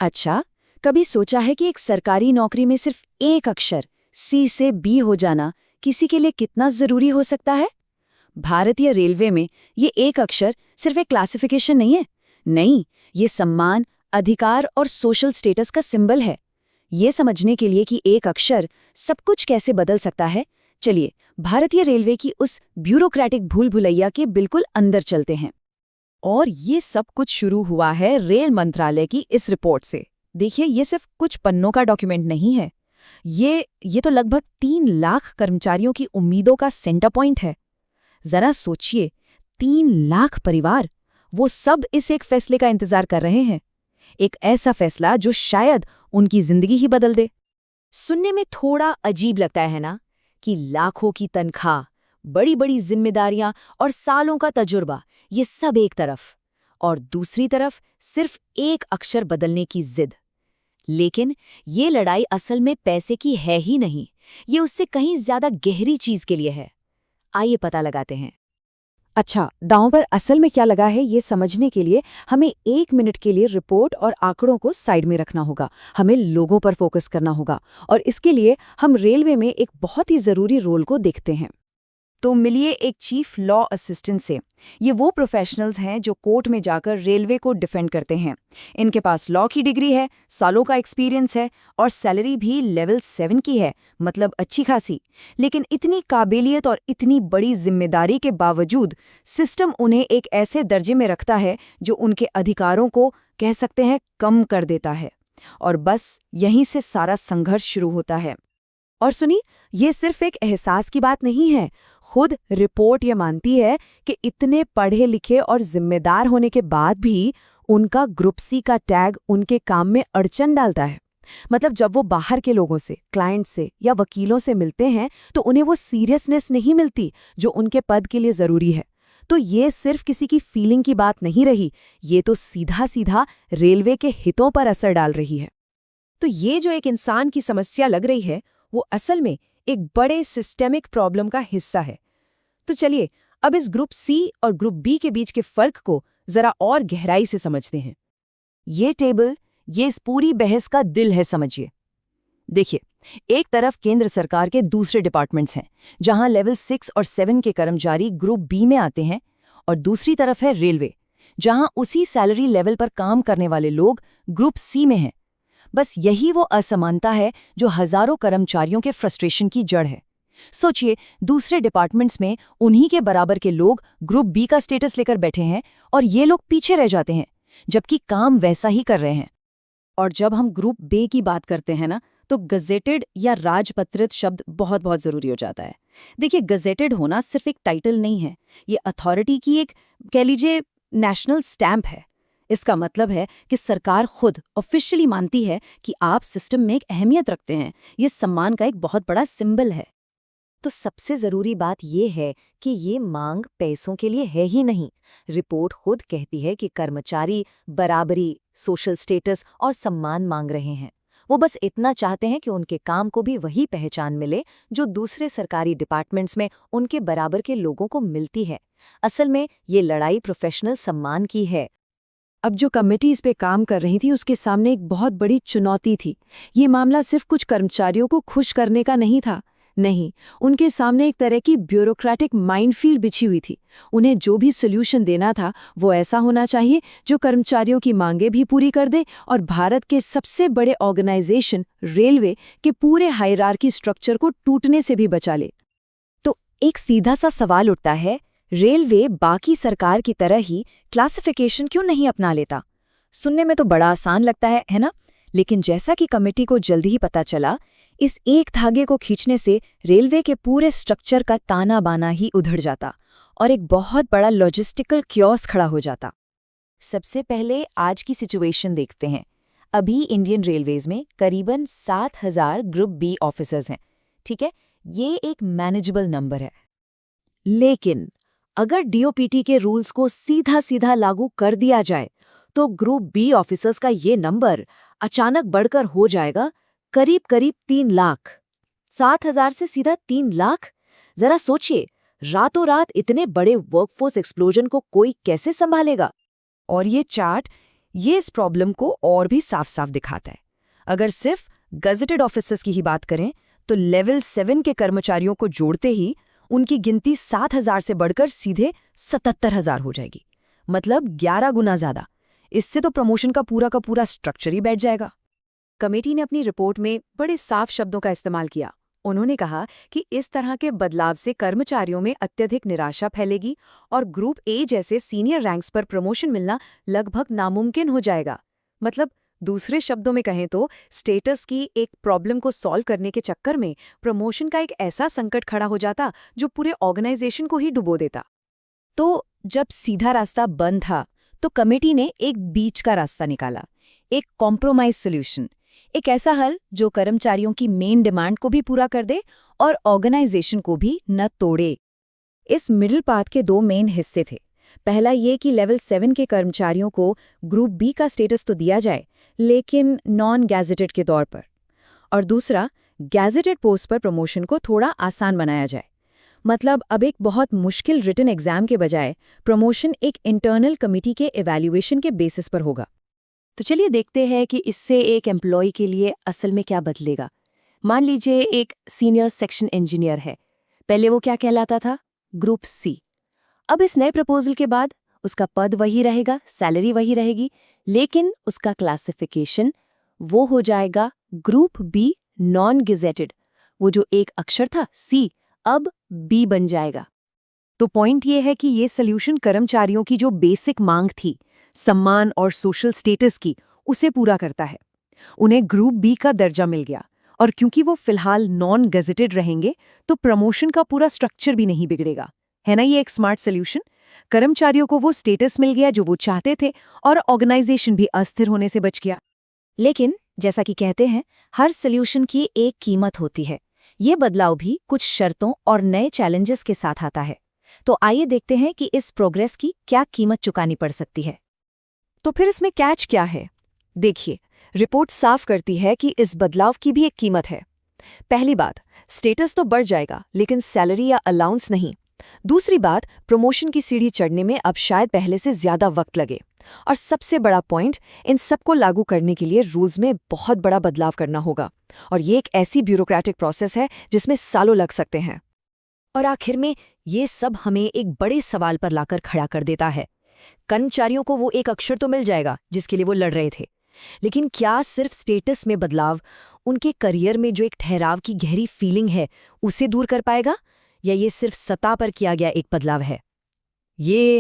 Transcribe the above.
अच्छा, कभी सोचा है कि एक सरकारी नौकरी में सिर्फ एक अक्षर सी से बी हो जाना किसी के लिए कितना जरूरी हो सकता है? भारतीय रेलवे में ये एक अक्षर सिर्फ एक क्लासिफिकेशन नहीं है। नहीं, ये सम्मान, अधिकार और सोशल स्टेटस का सिंबल है। ये समझने के लिए कि एक अक्षर सब कुछ कैसे बदल सकता है, चलिए भारतीय रेलवे की उस ब्यूरोक्रेटिक भूल भुलैया के बिल्कुल अंदर चलते हैं। और ये सब कुछ शुरू हुआ है रेल मंत्रालय की इस रिपोर्ट से। देखिए, ये सिर्फ कुछ पन्नों का डॉक्यूमेंट नहीं है। ये तो लगभग 3 लाख कर्मचारियों की उम्मीदों का सेंटर पॉइंट है। जरा सोचिए, 3 लाख परिवार, वो सब इस एक फैसले का इंतजार कर रहे हैं। एक ऐसा फैसला जो शायद उनकी जिंदगी ही बदल दे। सुनने में थोड़ा अजीब लगता है ना, कि लाखों की तनख्वाह, बड़ी बड़ी जिम्मेदारियां और सालों का तजुर्बा, ये सब एक तरफ, और दूसरी तरफ सिर्फ एक अक्षर बदलने की जिद। लेकिन ये लड़ाई असल में पैसे की है ही नहीं, ये उससे कहीं ज्यादा गहरी चीज के लिए है। आइए पता लगाते हैं। अच्छा, दांव पर असल में क्या लगा है ये समझने के लिए हमें 1 मिनट के लिए रिपोर्ट और आंकड़ों को साइड में रखना होगा। हमें लोगों पर फोकस करना होगा, और इसके लिए हम रेलवे में एक बहुत ही जरूरी रोल को देखते हैं। तो मिलिए एक चीफ लॉ असिस्टेंट से। ये वो प्रोफेशनल्स हैं जो कोर्ट में जाकर रेलवे को डिफेंड करते हैं। इनके पास लॉ की डिग्री है, सालों का एक्सपीरियंस है, और सैलरी भी लेवल 7 की है, मतलब अच्छी खासी। लेकिन इतनी काबिलियत और इतनी बड़ी जिम्मेदारी के बावजूद सिस्टम उन्हें एक ऐसे दर्जे में रखता है जो उनके अधिकारों को, कह सकते हैं, कम कर देता है। और बस यहीं से सारा संघर्ष शुरू होता है। और सुनी, ये सिर्फ एक एहसास की बात नहीं है। खुद रिपोर्ट ये मानती है कि इतने पढ़े लिखे और जिम्मेदार होने के बाद भी उनका ग्रुप सी का टैग उनके काम में अड़चन डालता है। मतलब जब वो बाहर के लोगों से, क्लाइंट से या वकीलों से मिलते हैं तो उन्हें वो सीरियसनेस नहीं मिलती जो उनके पद के लिए जरूरी है। तो ये सिर्फ किसी की फीलिंग की बात नहीं रही, ये तो सीधा सीधा रेलवे के हितों पर असर डाल रही है। तो ये जो एक इंसान की समस्या लग रही है, वो असल में एक बड़े सिस्टेमिक प्रॉब्लम का हिस्सा है। तो चलिए अब इस ग्रुप सी और ग्रुप बी के बीच के फर्क को जरा और गहराई से समझते हैं। ये टेबल, ये इस पूरी बहस का दिल है, समझिए। देखिए, एक तरफ केंद्र सरकार के दूसरे डिपार्टमेंट्स हैं, जहां लेवल 6 और 7 के कर्मचारी ग्रुप बी में आते हैं, और दूसरी तरफ है रेलवे, जहां उसी सैलरी लेवल पर काम करने वाले लोग ग्रुप सी में हैं। बस यही वो असमानता है जो हजारों कर्मचारियों के फ्रस्ट्रेशन की जड़ है। सोचिए, दूसरे डिपार्टमेंट्स में उन्हीं के बराबर के लोग ग्रुप बी का स्टेटस लेकर बैठे हैं, और ये लोग पीछे रह जाते हैं, जबकि काम वैसा ही कर रहे हैं। और जब हम ग्रुप बी की बात करते हैं ना, तो गजेटेड या राजपत्रित शब्द बहुत बहुत जरूरी हो जाता है। देखिए, गजेटेड होना सिर्फ एक टाइटल नहीं है, ये अथॉरिटी की एक, कह लीजिए, नेशनल स्टैंप है। इसका मतलब है कि सरकार खुद ऑफिशियली मानती है कि आप सिस्टम में एक अहमियत रखते हैं। ये सम्मान का एक बहुत बड़ा सिंबल है। तो सबसे जरूरी बात यह है कि ये मांग पैसों के लिए है ही नहीं। रिपोर्ट खुद कहती है कि कर्मचारी बराबरी, सोशल स्टेटस और सम्मान मांग रहे हैं। वो बस इतना चाहते हैं कि उनके काम को भी वही पहचान मिले जो दूसरे सरकारी डिपार्टमेंट्स में उनके बराबर के लोगों को मिलती है। असल में ये लड़ाई प्रोफेशनल सम्मान की है। अब जो कमेटी इस पे काम कर रही थी, उसके सामने एक बहुत बड़ी चुनौती थी। ये मामला सिर्फ कुछ कर्मचारियों को खुश करने का नहीं था। नहीं, उनके सामने एक तरह की ब्यूरोक्रेटिक माइनफील्ड बिछी हुई थी। उन्हें जो भी सोल्यूशन देना था, वो ऐसा होना चाहिए जो कर्मचारियों की मांगें भी पूरी कर दे और भारत के सबसे बड़े ऑर्गेनाइजेशन रेलवे के पूरे हायरार्की स्ट्रक्चर को टूटने से भी बचा ले। तो एक सीधा सा सवाल उठता है, रेलवे बाकी सरकार की तरह ही क्लासिफिकेशन क्यों नहीं अपना लेता? सुनने में तो बड़ा आसान लगता है ना? लेकिन जैसा कि कमेटी को जल्दी ही पता चला, इस एक धागे को खींचने से रेलवे के पूरे स्ट्रक्चर का ताना बाना ही उधड़ जाता और एक बहुत बड़ा लॉजिस्टिकल क्योस खड़ा हो जाता। सबसे पहले आज की सिचुएशन देखते हैं। अभी इंडियन रेलवेज में करीबन 7,000 ग्रुप बी ऑफिसर्स हैं। ठीक है, ये एक मैनेजेबल नंबर है। लेकिन अगर डीओपीटी के रूल्स को सीधा सीधा लागू कर दिया जाए तो ग्रुप बी ऑफिसर्स का ये नंबर अचानक बढ़कर हो जाएगा करीब करीब 3 लाख। 7,000 से सीधा 3 लाख। जरा सोचिए, रातों रात इतने बड़े वर्कफोर्स एक्सप्लोजन को कोई कैसे संभालेगा? और ये चार्ट ये इस प्रॉब्लम को और भी साफ साफ दिखाता है। अगर सिर्फ गजेटेड ऑफिसर्स की ही बात करें तो लेवल 7 के कर्मचारियों को जोड़ते ही उनकी गिनती 7,000 से बढ़कर सीधे 77,000 हो जाएगी, मतलब 11 गुना ज्यादा। इससे तो प्रमोशन का पूरा स्ट्रक्चर ही बैठ जाएगा। कमेटी ने अपनी रिपोर्ट में बड़े साफ शब्दों का इस्तेमाल किया। उन्होंने कहा कि इस तरह के बदलाव से कर्मचारियों में अत्यधिक निराशा फैलेगी और ग्रुप ए जैसे सीनियर रैंक्स पर प्रमोशन मिलना लगभग नामुमकिन हो जाएगा। मतलब दूसरे शब्दों में कहें तो स्टेटस की एक प्रॉब्लम को सॉल्व करने के चक्कर में प्रमोशन का एक ऐसा संकट खड़ा हो जाता जो पूरे ऑर्गेनाइजेशन को ही डुबो देता। तो जब सीधा रास्ता बंद था तो कमेटी ने एक बीच का रास्ता निकाला, एक कॉम्प्रोमाइज सॉल्यूशन, एक ऐसा हल जो कर्मचारियों की मेन डिमांड को भी पूरा कर दे और ऑर्गेनाइजेशन को भी न तोड़े। इस मिडिल पाथ के 2 मेन हिस्से थे। पहला ये कि लेवल 7 के कर्मचारियों को ग्रुप बी का स्टेटस तो दिया जाए, लेकिन नॉन गैजेटेड के तौर पर। और दूसरा, गैजेटेड पोस्ट पर प्रमोशन को थोड़ा आसान बनाया जाए। मतलब अब एक बहुत मुश्किल रिटन एग्जाम के बजाय प्रमोशन एक इंटरनल कमिटी के इवैल्यूएशन के बेसिस पर होगा। तो चलिए देखते हैं कि इससे एक एम्प्लॉय के लिए असल में क्या बदलेगा। मान लीजिए एक सीनियर सेक्शन इंजीनियर है। पहले वो क्या कहलाता था? Group C. अब इस नए प्रपोजल के बाद उसका पद वही रहेगा, सैलरी वही रहेगी, लेकिन उसका क्लासिफिकेशन वो हो जाएगा ग्रुप बी नॉन गेजेटेड। वो जो एक अक्षर था सी अब बी बन जाएगा। तो पॉइंट ये है कि ये सल्यूशन कर्मचारियों की जो बेसिक मांग थी, सम्मान और सोशल स्टेटस की, उसे पूरा करता है। उन्हें ग्रुप बी का दर्जा मिल गया और क्योंकि वो फिलहाल नॉन गेजेटेड रहेंगे तो प्रमोशन का पूरा स्ट्रक्चर भी नहीं बिगड़ेगा। है ना ये एक स्मार्ट सल्यूशन? कर्मचारियों को वो स्टेटस मिल गया जो वो चाहते थे और ऑर्गेनाइजेशन भी अस्थिर होने से बच गया। लेकिन जैसा कि कहते हैं, हर सल्यूशन की एक कीमत होती है। ये बदलाव भी कुछ शर्तों और नए चैलेंजेस के साथ आता है। तो आइए देखते हैं कि इस प्रोग्रेस की क्या कीमत चुकानी पड़ सकती है। तो फिर इसमें कैच क्या है? देखिए, रिपोर्ट साफ करती है कि इस बदलाव की भी एक कीमत है। पहली बात, स्टेटस तो बढ़ जाएगा लेकिन सैलरी या अलाउंस नहीं। दूसरी बात, प्रमोशन की सीढ़ी चढ़ने में अब शायद पहले से ज्यादा वक्त लगे। और सबसे बड़ा पॉइंट, इन सबको लागू करने के लिए रूल्स में बहुत बड़ा बदलाव करना होगा और ये एक ऐसी ब्यूरोक्रेटिक प्रोसेस है जिसमें सालों लग सकते हैं। और आखिर में ये सब हमें एक बड़े सवाल पर लाकर खड़ा कर देता है। कर्मचारियों को वो एक अक्षर तो मिल जाएगा जिसके लिए वो लड़ रहे थे, लेकिन क्या सिर्फ स्टेटस में बदलाव उनके करियर में जो एक ठहराव की गहरी फीलिंग है उसे दूर कर पाएगा, या ये सिर्फ सतह पर किया गया एक बदलाव है? ये